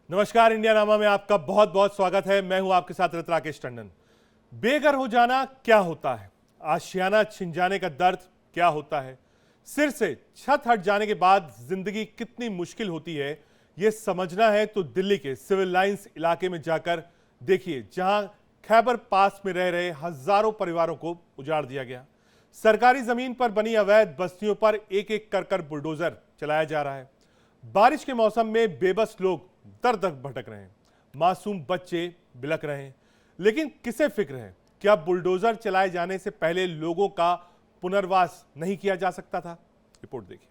नमस्कार, इंडिया नामा में आपका बहुत बहुत स्वागत है। मैं हूं आपके साथ राकेश टंडन। बेघर हो जाना क्या होता है, आशियाना छिन जाने का दर्द क्या होता है, सिर से छत हट जाने के बाद जिंदगी कितनी मुश्किल होती है, यह समझना है तो दिल्ली के सिविल लाइंस इलाके में जाकर देखिए, जहां खैबर पास में रह रहे हजारों परिवारों को उजाड़ दिया गया। सरकारी जमीन पर बनी अवैध बस्तियों पर एक एक कर बुलडोजर चलाया जा रहा है। बारिश के मौसम में बेबस लोग दर दर भटक रहे हैं, मासूम बच्चे बिलख रहे हैं, लेकिन किसे फिक्र है? क्या बुलडोजर चलाए जाने से पहले लोगों का पुनर्वास नहीं किया जा सकता था? रिपोर्ट देखिए।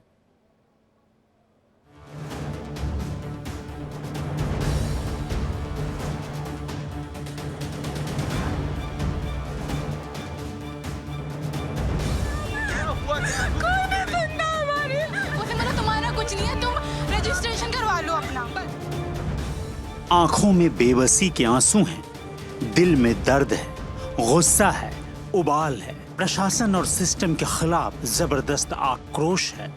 तुम्हारा कुछ नहीं है, तुम रजिस्ट्रेशन करवा लो अपना। आंखों में बेबसी के आंसू हैं, दिल में दर्द है, गुस्सा है, उबाल है, प्रशासन और सिस्टम के खिलाफ जबरदस्त आक्रोश है।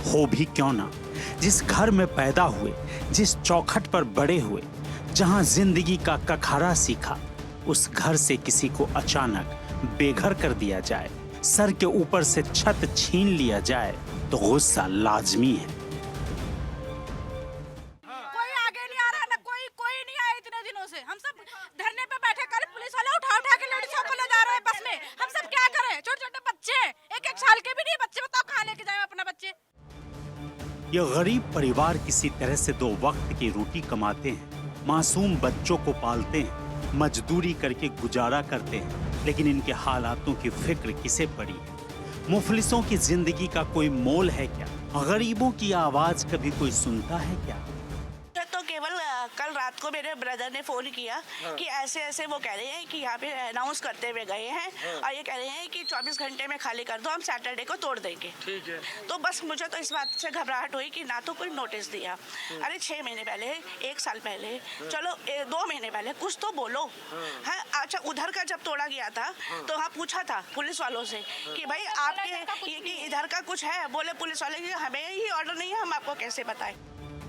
हो भी क्यों ना, जिस घर में पैदा हुए, जिस चौखट पर बड़े हुए, जहां जिंदगी का कखारा सीखा, उस घर से किसी को अचानक बेघर कर दिया जाए, सर के ऊपर से छत छीन लिया जाए, तो गुस्सा लाजमी है। कोई आगे नहीं आ रहा, ना कोई नहीं आया इतने दिनों से। हम सब धरने पे बैठे, कल पुलिस वाले उठा के लड़कियों को ले जा रहे हैं बस में। हम सब क्या करें? छोटे छोटे बच्चे, एक साल के भी नहीं बच्चे, बताओ कहाँ लेके जाए अपना बच्चे? ये गरीब परिवार किसी तरह से दो वक्त की रोटी कमाते हैं, मासूम बच्चों को पालते हैं, मजदूरी करके गुजारा करते हैं, लेकिन इनके हालातों की फिक्र किसे पड़ी है? मुफलिसों की जिंदगी का कोई मोल है क्या? गरीबों की आवाज कभी कोई सुनता है क्या? तो केवल कल रात को मेरे ब्रदर ने फोन किया कि ऐसे ऐसे वो कह रहे हैं कि यहाँ पे अनाउंस करते हुए गए हैं और ये कह रहे हैं कि 24 घंटे में खाली कर दो, हम सैटरडे को तोड़ देंगे। ठीक है। तो बस मुझे तो इस बात से घबराहट हुई कि ना तो कोई नोटिस दिया। अरे 6 महीने पहले, 1 साल पहले, चलो 2 महीने पहले कुछ तो बोलो। हाँ, अच्छा, उधर का जब तोड़ा गया था तो हाँ पूछा था पुलिस वालों से कि भाई आपके ये इधर का कुछ है? बोले पुलिस वाले कि हमें ही ऑर्डर नहीं है, हम आपको कैसे बताएं।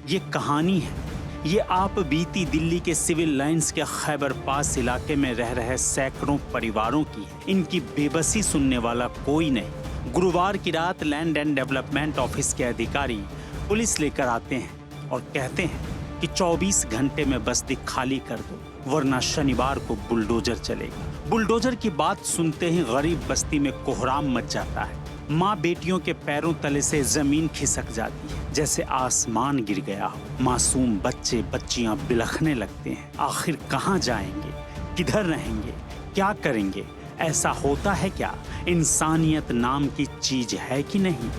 ये कहानी है, ये आप बीती दिल्ली के सिविल लाइंस के खैबर पास इलाके में रह रहे सैकड़ों परिवारों की है। इनकी बेबसी सुनने वाला कोई नहीं। गुरुवार की रात लैंड एंड डेवलपमेंट ऑफिस के अधिकारी पुलिस लेकर आते हैं और कहते हैं कि 24 घंटे में बस्ती खाली कर दो, वरना शनिवार को बुलडोजर चलेगा। बुलडोजर की बात सुनते ही गरीब बस्ती में कोहराम मच जाता है। माँ बेटियों के पैरों तले से जमीन खिसक जाती है, जैसे आसमान गिर गया हो। मासूम बच्चे बच्चियां बिलखने लगते हैं। आखिर कहाँ जाएंगे, किधर रहेंगे, क्या करेंगे? ऐसा होता है क्या? इंसानियत नाम की चीज है कि नहीं?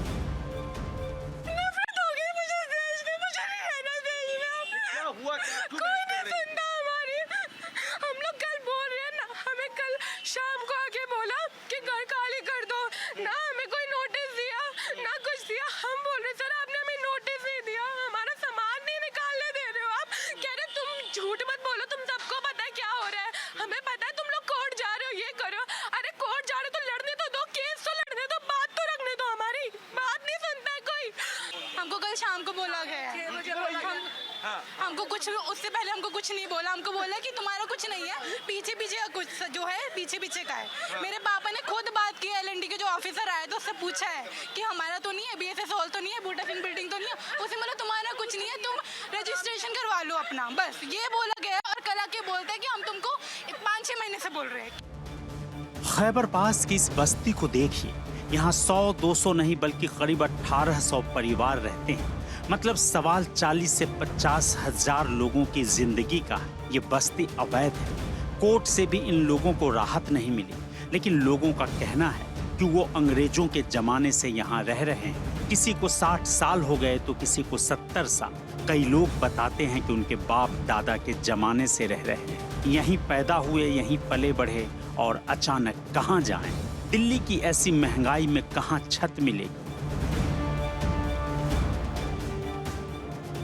झूठ मत बोलो, तुम सबको पता है क्या हो रहा है। हमें पता है तुम लोग कोर्ट जा रहे हो, ये करो। अरे कोर्ट जा रहे हो तो लड़ने तो दो, केस तो लड़ने दो, बात तो रखने दो। हमारी बात नहीं सुनता है कोई। हमको कल शाम को बोला गया है, हमको कुछ, उससे पहले हमको कुछ नहीं बोला। हमको बोला कि तुम्हारा कुछ नहीं है, पीछे पीछे का कुछ जो है, पीछे पीछे का है। मेरे पापा ने खुद बात की, एलएनडी के जो ऑफिसर आए तो उससे पूछा है कि हमारा तो नहीं है, बीएसएस हॉल तो नहीं है, बूटा सिंह बिल्डिंग तो नहीं है। उसने बोला तुम्हारा कुछ नहीं है, तुम रजिस्ट्रेशन करवा लो अपना, बस ये बोला गया। और कल आके बोलते हैं कि हम तुमको 5-6 महीने से बोल रहे हैं। खैबर पास की इस बस्ती को देखिए, यहाँ 100-200 नहीं बल्कि करीब 1800 परिवार रहते हैं। मतलब सवाल 40 से 50 हजार लोगों की जिंदगी का है। ये बस्ती अवैध है। कोर्ट से भी इन लोगों को राहत नहीं मिली, लेकिन लोगों का कहना है कि वो अंग्रेजों के जमाने से यहाँ रह रहे हैं। किसी को 60 साल हो गए तो किसी को 70 साल। कई लोग बताते हैं कि उनके बाप दादा के जमाने से रह रहे हैं, यहीं पैदा हुए, यहीं पले बढ़े और अचानक कहाँ जाएं? दिल्ली की ऐसी महंगाई में कहाँ छत मिलेगी?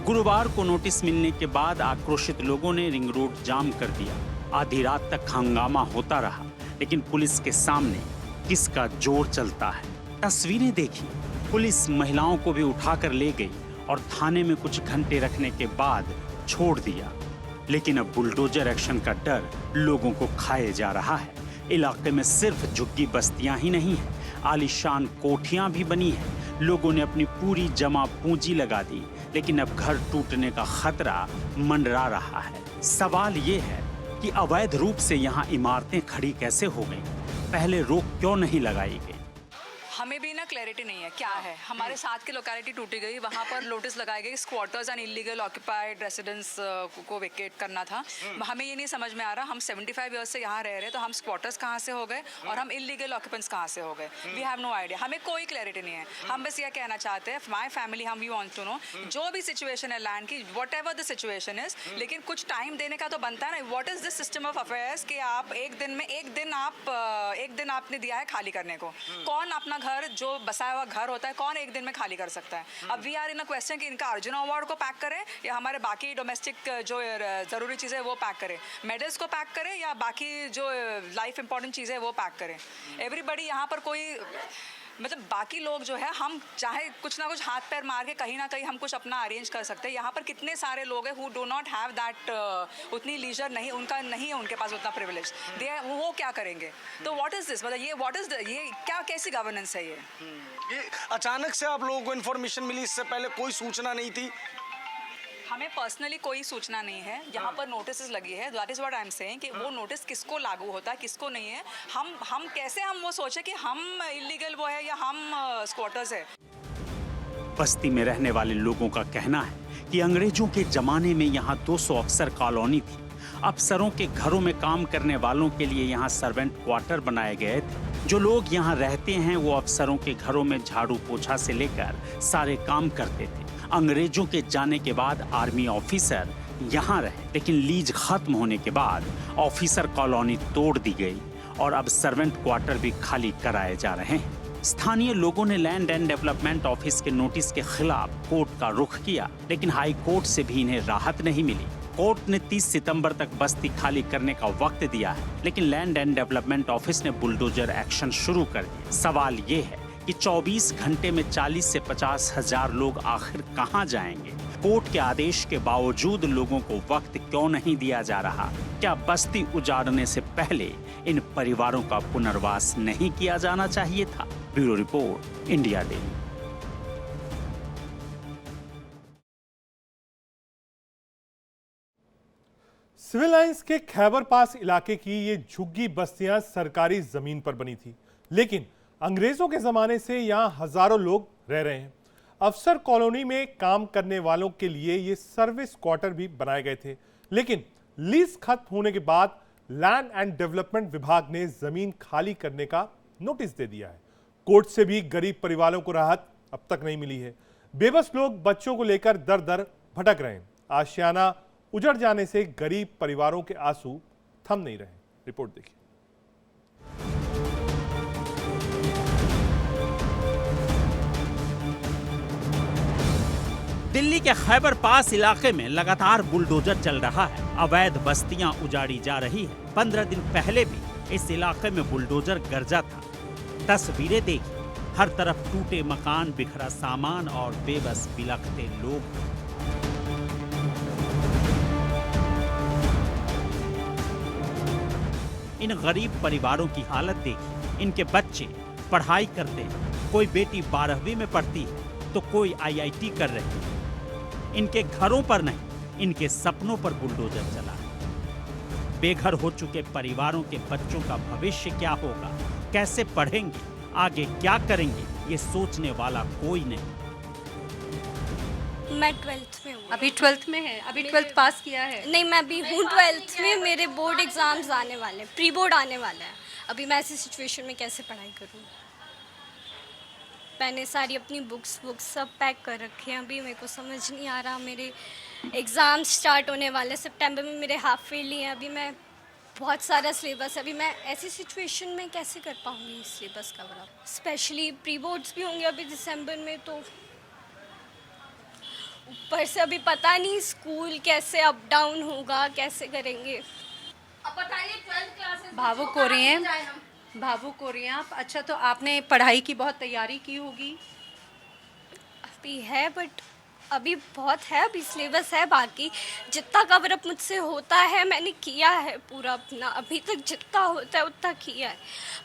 गुरुवार को नोटिस मिलने के बाद आक्रोशित लोगों ने रिंग रोड जाम कर दिया। आधी रात तक हंगामा होता रहा, लेकिन पुलिस के सामने किसका जोर चलता है। तस्वीरें देखिए, पुलिस महिलाओं को भी उठाकर ले गई और थाने में कुछ घंटे रखने के बाद छोड़ दिया। लेकिन अब बुलडोजर एक्शन का डर लोगों को खाए जा रहा है। इलाके में सिर्फ झुग्गी बस्तियां ही नहीं है, आलीशान कोठियां भी बनी है। लोगों ने अपनी पूरी जमा पूंजी लगा दी, लेकिन अब घर टूटने का खतरा मंडरा रहा है। सवाल ये है कि अवैध रूप से यहाँ इमारतें खड़ी कैसे हो गई? पहले रोक क्यों नहीं लगाई गई? हमें भी ना क्लैरिटी नहीं है क्या है। हमारे साथ की लोकेलिटी टूटी गई, वहाँ पर नोटिस लगाई गई squatters and illegal occupied residents को वेकेट करना था। हमें ये नहीं समझ में आ रहा, हम 75 ईयर्स से यहाँ रह रहे, तो हम स्क्वाटर्स कहाँ से हो गए और हम इलीगल ऑक्यूपेंट्स कहाँ से हो गए? वी हैव नो आइडिया, हमें कोई क्लैरिटी नहीं है। हम बस ये कहना चाहते हैं, माई फैमिली, हम वी वांट टू नो जो भी सिचुएशन है लैंड की, what ever the situation is, लेकिन कुछ टाइम देने का तो बनता है ना। What is this system of affairs कि आप एक दिन आपने दिया है खाली करने को। कौन अपना घर, जो बसाया हुआ घर होता है, कौन एक दिन में खाली कर सकता है? अब we are in a question कि इनका अर्जुन अवार्ड को पैक करें या हमारे बाकी डोमेस्टिक जो ज़रूरी चीज़ें वो पैक करें, मेडल्स को पैक करें या बाकी जो लाइफ इंपॉर्टेंट चीज़ें वो पैक करें। एवरीबडी यहाँ पर कोई मतलब बाकी लोग जो है, हम चाहे कुछ ना कुछ हाथ पैर मार के कहीं ना कहीं हम कुछ अपना अरेंज कर सकते हैं। यहाँ पर कितने सारे लोग हैं who do not have that, उतनी लीजर नहीं, उनका नहीं है उनके पास उतना प्रिविलेज, वो क्या करेंगे? तो व्हाट इज दिस, मतलब ये क्या, कैसी गवर्नेंस है ये अचानक से आप लोगों को इन्फॉर्मेशन मिली, इससे पहले कोई सूचना नहीं थी? हमें पर्सनली कोई सूचना नहीं है। यहाँ पर नोटिस लगी है, that is what I am saying कि वो नोटिस किसको लागू होता है, किसको नहीं है। हम कैसे हम वो सोचे कि हम इलीगल वो है या हम स्क्वाटर्स है। बस्ती में रहने वाले लोगों का कहना है कि अंग्रेजों के जमाने में यहाँ 200 अफसर कॉलोनी थी। अफसरों के घरों में काम करने वालों के लिए यहाँ सर्वेंट क्वार्टर बनाए गए थे। जो लोग यहाँ रहते हैं वो अफसरों के घरों में झाड़ू पोछा से लेकर सारे काम करते थे। अंग्रेजों के जाने के बाद आर्मी ऑफिसर यहाँ रहे, लेकिन लीज खत्म होने के बाद ऑफिसर कॉलोनी तोड़ दी गई और अब सर्वेंट क्वार्टर भी खाली कराए जा रहे हैं। स्थानीय लोगों ने लैंड एंड डेवलपमेंट ऑफिस के नोटिस के खिलाफ कोर्ट का रुख किया, लेकिन हाई कोर्ट से भी इन्हें राहत नहीं मिली। कोर्ट ने 30 सितंबर तक बस्ती खाली करने का वक्त दिया है, लेकिन लैंड एंड डेवलपमेंट ऑफिस ने बुलडोजर एक्शन शुरू कर दिया। सवाल ये है कि 24 घंटे में 40 से 50 हजार लोग आखिर कहां जाएंगे? कोर्ट के आदेश के बावजूद लोगों को वक्त क्यों नहीं दिया जा रहा? क्या बस्ती उजाड़ने से पहले इन परिवारों का पुनर्वास नहीं किया जाना चाहिए था? Bureau report, India daily. Civil lines के खैबर पास इलाके की ये झुग्गी बस्तियां सरकारी जमीन पर बनी थी, लेकिन अंग्रेजों के जमाने से यहां हजारों लोग रह रहे हैं। अफसर कॉलोनी में काम करने वालों के लिए ये सर्विस क्वार्टर भी बनाए गए थे, लेकिन लीज खत्म होने के बाद लैंड एंड डेवलपमेंट विभाग ने जमीन खाली करने का नोटिस दे दिया है। कोर्ट से भी गरीब परिवारों को राहत अब तक नहीं मिली है। बेबस लोग बच्चों को लेकर दर दर भटक रहे हैं। आशियाना उजड़ जाने से गरीब परिवारों के आंसू थम नहीं रहे। रिपोर्ट देखिए। दिल्ली के खैबर पास इलाके में लगातार बुलडोजर चल रहा है। अवैध बस्तियां उजाड़ी जा रही है। 15 दिन पहले भी इस इलाके में बुलडोजर गरजा था। तस्वीरें देखिए, हर तरफ टूटे मकान, बिखरा सामान और बेबस बिलखते लोग। इन गरीब परिवारों की हालत देखिए। इनके बच्चे पढ़ाई करते हैं, कोई बेटी 12वीं में पढ़ती है तो कोई IIT कर रही है। इनके घरों पर नहीं, इनके सपनों पर बुलडोजर चला है। बेघर हो चुके परिवारों के बच्चों का भविष्य क्या होगा, कैसे पढ़ेंगे, आगे क्या करेंगे, ये सोचने वाला कोई नहीं। मैं 12th में हूँ। अभी 12th में है? अभी 12th पास किया है? नहीं, मैं अभी हूँ 12th में। मेरे बोर्ड एग्जाम्स आने वाले हैं, प्री बोर्ड आने वाला है। अभी मैं ऐसी सिचुएशन में कैसे पढ़ाई करूँ? मैंने सारी अपनी बुक्स सब पैक कर रखी हैं। अभी मेरे को समझ नहीं आ रहा। मेरे एग्ज़ाम स्टार्ट होने वाले सितंबर में, मेरे हाफ ईयरली हैं। अभी मैं बहुत सारा सिलेबस है। अभी मैं ऐसी सिचुएशन में कैसे कर पाऊँगी syllabus cover up? Specially pre boards भी होंगे अभी दिसंबर में, तो ऊपर से अभी पता नहीं स्कूल कैसे अप डाउन होगा, कैसे करेंगे। अब बताइए 12th क्लासेस भावुक हो रही हैं। भावुक हो रही हैं आप। अच्छा, तो आपने पढ़ाई की बहुत तैयारी की होगी। अभी है बट अभी बहुत है, अभी सिलेबस है, बाकी जितना कवर अप मुझसे होता है मैंने किया है पूरा अपना, अभी तक जितना होता है उतना किया है।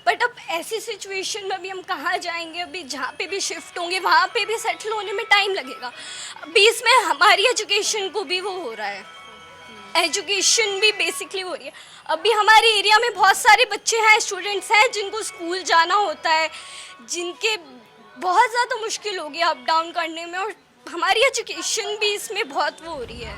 बट अब ऐसी सिचुएशन में अभी हम कहाँ जाएंगे, अभी जहाँ पे भी शिफ्ट होंगे वहाँ पे भी सेटल होने में टाइम लगेगा। अभी इसमें हमारी एजुकेशन को भी वो हो रहा है, एजुकेशन भी बेसिकली हो रही है। अभी हमारे एरिया में बहुत सारे बच्चे हैं, स्टूडेंट्स हैं जिनको स्कूल जाना होता है, जिनके बहुत ज़्यादा मुश्किल हो गया अप डाउन करने में, और हमारी एजुकेशन भी इसमें बहुत वो हो रही है।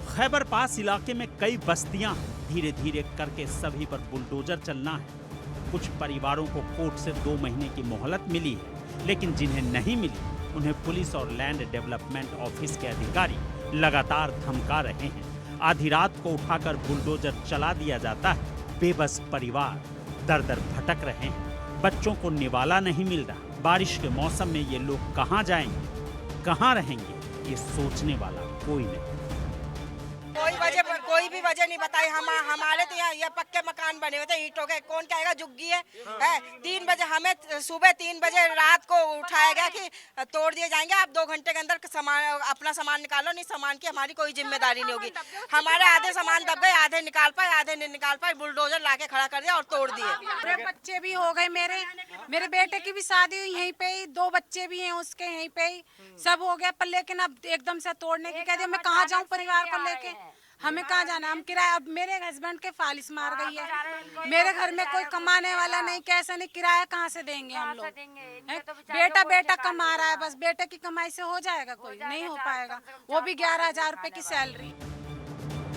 खैबर पास इलाके में कई बस्तियां हैं। धीरे धीरे करके सभी पर बुलडोजर चलना है। कुछ परिवारों को कोर्ट से 2 महीने की मोहलत मिली है, लेकिन जिन्हें नहीं मिली उन्हें पुलिस और लैंड डेवलपमेंट ऑफिस के अधिकारी लगातार धमका रहे हैं। आधी रात को उठाकर बुलडोजर चला दिया जाता है। बेबस परिवार दर दर भटक रहे हैं। बच्चों को निवाला नहीं मिल रहा। बारिश के मौसम में ये लोग कहाँ जाएंगे, कहाँ रहेंगे, ये सोचने वाला कोई नहीं। कोई भी वजह नहीं बताई। हमारे तो यहाँ ये पक्के मकान बने हुए थे ईंटों के, कौन कहेगा झुग्गी है? 3 बजे हमें सुबह 3 बजे रात को उठाया गया कि तोड़ दिए जाएंगे, आप 2 घंटे के अंदर अपना सामान निकालो, नहीं सामान की हमारी कोई जिम्मेदारी नहीं होगी। हमारे आधे सामान दब गए, आधे निकाल पाए, आधे नहीं निकाल पाए। बुलडोजर लाके खड़ा कर दिया और तोड़ दिए। मेरे बच्चे भी हो गए, मेरे बेटे की भी शादी हुई यहीं पे ही, 2 बच्चे भी हैं उसके यहीं पे ही, सब हो गया। पर लेकिन अब एकदम से तोड़ने की कह दिया, मैं कहाँ जाऊँ परिवार को लेके, हमें कहाँ जाना, हम किराया। अब मेरे हस्बैंड के फालिस मार गई है, मेरे घर में कोई कमाने वाला नहीं, कैसे नहीं, किराया कहाँ से देंगे हम लोग? बेटा कमा रहा है, बस बेटे की कमाई से हो जाएगा? कोई नहीं हो पाएगा, वो भी 11,000 रुपए की सैलरी।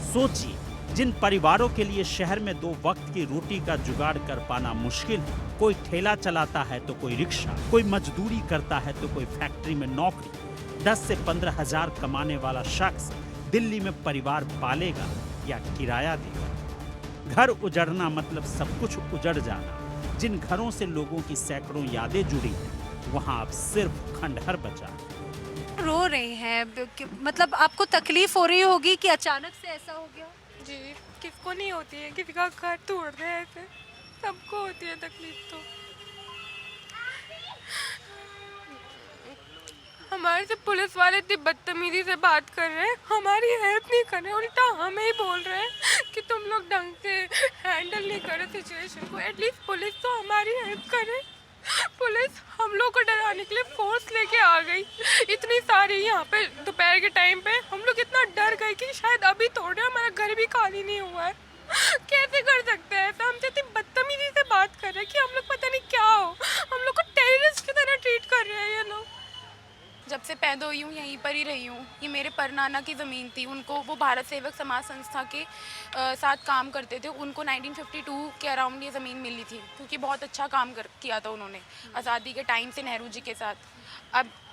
सोचिए, जिन परिवारों के लिए शहर में 2 वक्त की रोटी का जुगाड़ कर पाना मुश्किल है, कोई ठेला चलाता है तो कोई रिक्शा, कोई मजदूरी करता है तो कोई फैक्ट्री में नौकरी। 10 से 15 हजार कमाने वाला शख्स दिल्ली में परिवार पालेगा या किराया देगा? घर उजड़ना मतलब सब कुछ उजड़ जाना। जिन घरों से लोगों की सैकड़ों यादें जुड़ी हैं, वहां अब सिर्फ खंडहर बचा। रो रहे हैं, मतलब आपको तकलीफ हो रही होगी कि अचानक से ऐसा हो गया। जी, किसको नहीं होती है, किसी का घर तोड़ रहे हैं ऐसे, सबको होती है तकलीफ। तो हमारे से पुलिस वाले इतनी बदतमीजी से बात कर रहे हैं, हमारी हेल्प नहीं कर रहे, उल्टा हमें ही बोल रहे हैं कि तुम लोग ढंग से हैंडल नहीं कर रहे सिचुएशन को। एटलीस्ट पुलिस तो हमारी हेल्प करे। पुलिस हम लोग को डराने के लिए फोर्स लेके आ गई इतनी सारी। यहाँ पे दोपहर के टाइम पे हम लोग इतना डर गए कि शायद अभी तोड़ रहे, हमारा घर भी खाली नहीं हुआ है। कैसे कर सकते हैं ऐसा? हमसे इतनी बदतमीजी से बात कर रहे हैं कि हम लोग पता नहीं क्या हो, हम लोग को टेररिस्ट की तरह ट्रीट कर रहे हैं ये लोग। जब से पैदा हुई हूँ यहीं पर ही रही हूँ। ये मेरे परनाना की ज़मीन थी। उनको, वो भारत सेवक समाज संस्था के साथ काम करते थे। उनको 1952 के अराउंड ये ज़मीन मिली थी, क्योंकि बहुत अच्छा काम किया था उन्होंने आज़ादी के टाइम से नेहरू जी के साथ।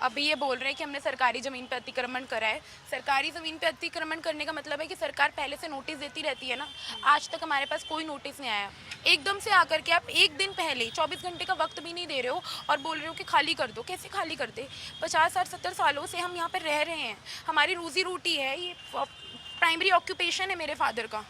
अभी ये बोल रहे हैं कि हमने सरकारी ज़मीन पे अतिक्रमण करा है। सरकारी ज़मीन पे अतिक्रमण करने का मतलब है कि सरकार पहले से नोटिस देती रहती है ना। आज तक हमारे पास कोई नोटिस नहीं आया। एकदम से आकर के आप एक दिन पहले 24 घंटे का वक्त भी नहीं दे रहे हो और बोल रहे हो कि खाली कर दो। कैसे खाली करते? 50-70 सालों से हम यहाँ पर रह रहे हैं, हमारी रोजी रोटी है, ये प्राइमरी ऑक्यूपेशन है मेरे फादर का,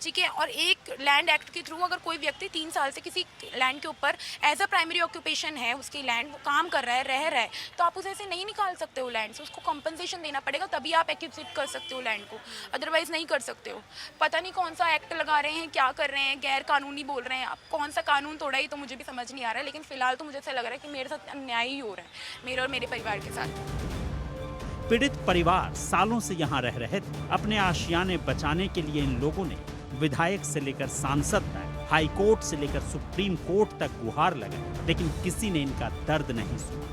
ठीक है। और एक लैंड एक्ट के थ्रू अगर कोई व्यक्ति 3 साल से किसी लैंड के ऊपर एज अ प्राइमरी ऑक्यूपेशन है, उसकी लैंड, वो काम कर रहा है, रह रहा है, तो आप उसे ऐसे नहीं निकाल सकते हो लैंड से। उसको कंपनसेशन देना पड़ेगा, तभी आप एक्विजिट कर सकते हो लैंड को, अदरवाइज नहीं कर सकते हो। पता नहीं कौन सा एक्ट लगा रहे हैं, क्या कर रहे हैं, गैर कानूनी बोल रहे हैं। आप कौन सा कानून तोड़ा ही तो मुझे भी समझ नहीं आ रहा है, लेकिन फिलहाल तो मुझे ऐसा लग रहा है कि मेरे साथ अन्याय ही हो रहा है, मेरे और मेरे परिवार के साथ। पीड़ित परिवार सालों से यहाँ रह रहे थे। अपने आशियाने बचाने के लिए इन लोगों ने विधायक से लेकर सांसद तक, हाई कोर्ट से लेकर सुप्रीम कोर्ट तक गुहार लगाई, लेकिन किसी ने इनका दर्द नहीं सुना।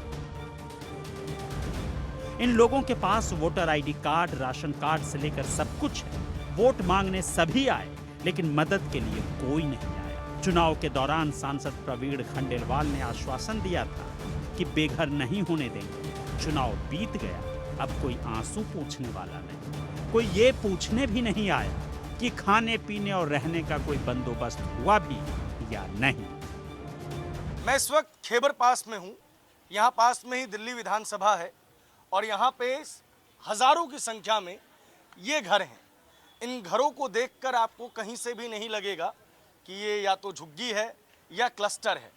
इन लोगों के पास voter ID card, ration card से लेकर सब कुछ है। वोट मांगने सभी आए, लेकिन मदद के लिए कोई नहीं आया। चुनाव के दौरान सांसद प्रवीण खंडेलवाल ने आश्वासन दिया था कि बेघर नहीं होने देंगे। चुनाव बीत गया, अब कोई आंसू पूछने वाला नहीं। कोई ये पूछने भी नहीं आया कि खाने पीने और रहने का कोई बंदोबस्त हुआ भी या नहीं। मैं इस वक्त खैबर पास में हूँ। यहाँ पास में ही दिल्ली विधानसभा है और यहाँ पे हजारों की संख्या में ये घर हैं। इन घरों को देखकर आपको कहीं से भी नहीं लगेगा कि ये या तो झुग्गी है या क्लस्टर है।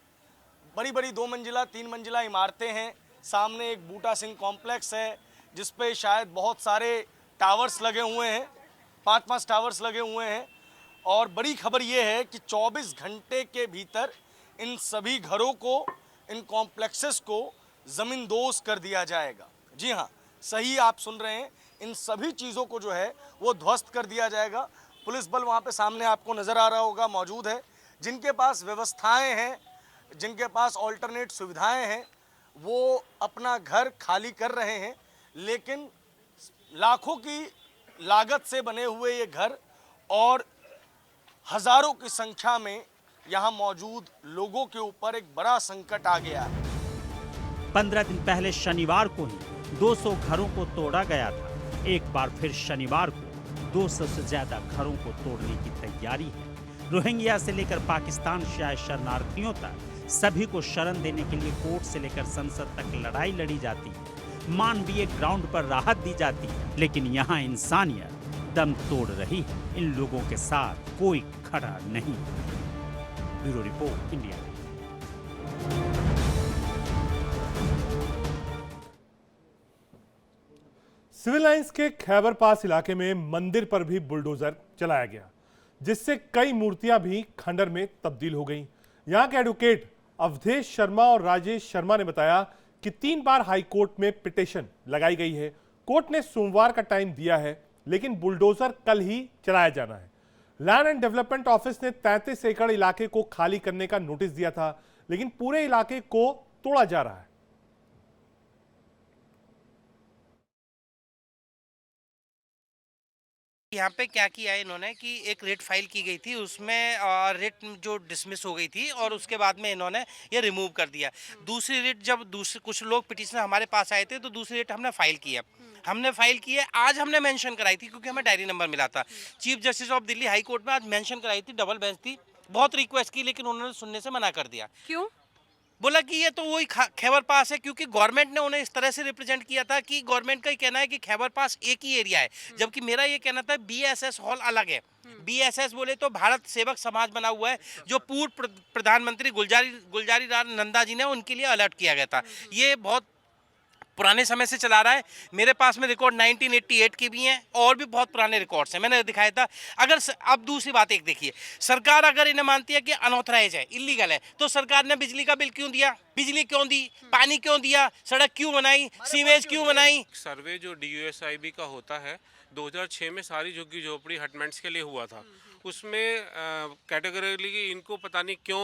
बड़ी बड़ी 2 मंजिला 3 मंजिला इमारतें हैं, सामने एक बूटा सिंह कॉम्प्लेक्स है जिस पे शायद बहुत सारे टावर्स लगे हुए हैं, 5-5 टावर्स लगे हुए हैं। और बड़ी खबर ये है कि 24 घंटे के भीतर इन सभी घरों को, इन कॉम्प्लेक्सेस को ज़मींदोज कर दिया जाएगा। जी हाँ, सही आप सुन रहे हैं, इन सभी चीज़ों को जो है वो ध्वस्त कर दिया जाएगा। पुलिस बल वहाँ पे सामने आपको नज़र आ रहा होगा मौजूद है। जिनके पास व्यवस्थाएं हैं, जिनके पास ऑल्टरनेट सुविधाएं हैं, वो अपना घर खाली कर रहे हैं। लेकिन लाखों की लागत से बने हुए ये घर और हज़ारों की संख्या में यहाँ मौजूद लोगों के ऊपर एक बड़ा संकट आ गया है। 15 दिन पहले शनिवार को ही 200 घरों को तोड़ा गया था। एक बार फिर शनिवार को 200 से ज्यादा घरों को तोड़ने की तैयारी है। रोहिंग्या से लेकर पाकिस्तान से आए शरणार्थियों तक सभी को शरण देने के लिए कोर्ट से लेकर संसद तक लड़ाई लड़ी जाती है। मानवीय ग्राउंड पर राहत दी जाती है, लेकिन यहाँ इंसानियत दम तोड़ रही है। इन लोगों के साथ कोई खड़ा नहीं। Bureau report, India. Civil lines के खैबर पास इलाके में मंदिर पर भी बुलडोजर चलाया गया, जिससे कई मूर्तियां भी खंडर में तब्दील हो गईं। यहां के एडवोकेट अवधेश शर्मा और राजेश शर्मा ने बताया कि 3 बार हाई कोर्ट में पिटीशन लगाई गई है। कोर्ट ने सोमवार का टाइम दिया है, लेकिन बुलडोजर कल ही चलाया जाना है। लैंड एंड डेवलपमेंट ऑफिस ने 33 एकड़ इलाके को खाली करने का नोटिस दिया था, लेकिन पूरे इलाके को तोड़ा जा रहा है। यहाँ पे क्या किया है इन्होंने कि एक रिट फाइल की गई थी, उसमें रिट जो डिसमिस हो गई थी और उसके बाद में इन्होंने ये रिमूव कर दिया। दूसरी रिट जब दूसरे कुछ लोग पिटीशन हमारे पास आए थे तो दूसरी रिट हमने फाइल किया। आज हमने मेंशन कराई थी क्योंकि हमें डायरी नंबर मिला था। Chief justice of Delhi high court में आज मेंशन कराई थी, डबल बेंच थी, बहुत रिक्वेस्ट की लेकिन उन्होंने सुनने से मना कर दिया। क्यों? बोला कि ये तो वही खैबर पास है, क्योंकि गवर्नमेंट ने उन्हें इस तरह से रिप्रेजेंट किया था कि गवर्नमेंट का ही कहना है कि खैबर पास एक ही एरिया है, जबकि मेरा ये कहना था बीएसएस हॉल अलग है। बीएसएस बोले तो भारत सेवक समाज बना हुआ है, जो पूर्व प्रधानमंत्री गुलजारी लाल नंदा जी ने उनके लिए अलर्ट किया गया था। ये बहुत पुराने समय से चला रहा है। मेरे पास में रिकॉर्ड 1988 के भी हैं और भी बहुत पुराने रिकॉर्ड्स हैं, मैंने दिखाया था। अब दूसरी बात एक देखिए, सरकार अगर इन्हें मानती है कि अनऑथराइज है, इलीगल है, तो सरकार ने बिजली का बिल क्यों दिया, बिजली क्यों दी, पानी क्यों दिया, सड़क क्यों बनाई, सीवेज क्यों बनाई? सर्वे जो DUSIB का होता है 2006 में सारी झुग्गी झोपड़ी हटमेंट्स के लिए हुआ था। उसमें कैटेगरिकली इनको पता नहीं क्यों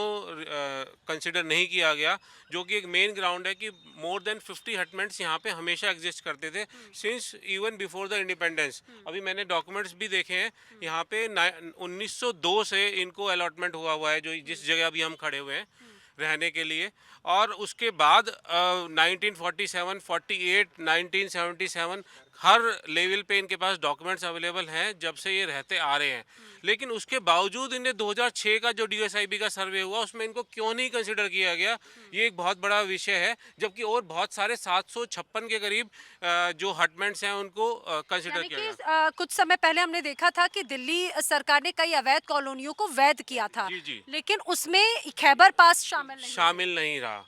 कंसिडर नहीं किया गया, जो कि एक मेन ग्राउंड है कि मोर देन 50 हटमेंट्स यहाँ पे हमेशा एग्जिस्ट करते थे since even before the independence. अभी मैंने डॉक्यूमेंट्स भी देखे हैं, यहाँ पे 1902 से इनको अलॉटमेंट हुआ है, जो जिस जगह अभी हम खड़े हुए हैं रहने के लिए। और उसके बाद 1947, 48, 1977 हर लेवल पे इनके पास डॉक्यूमेंट्स अवेलेबल हैं जब से ये रहते आ रहे हैं। लेकिन उसके बावजूद इन्हें 2006 का जो DUSIB का सर्वे हुआ उसमें इनको क्यों नहीं कंसिडर किया गया, ये एक बहुत बड़ा विषय है। जबकि और बहुत सारे 756 के करीब जो हटमेंट्स हैं उनको कंसिडर किया गया। कुछ समय पहले हमने देखा था कि दिल्ली सरकार ने कई अवैध कॉलोनियों को वैध किया था, जी जी, लेकिन उसमें खैबर पास शामिल नहीं रहा।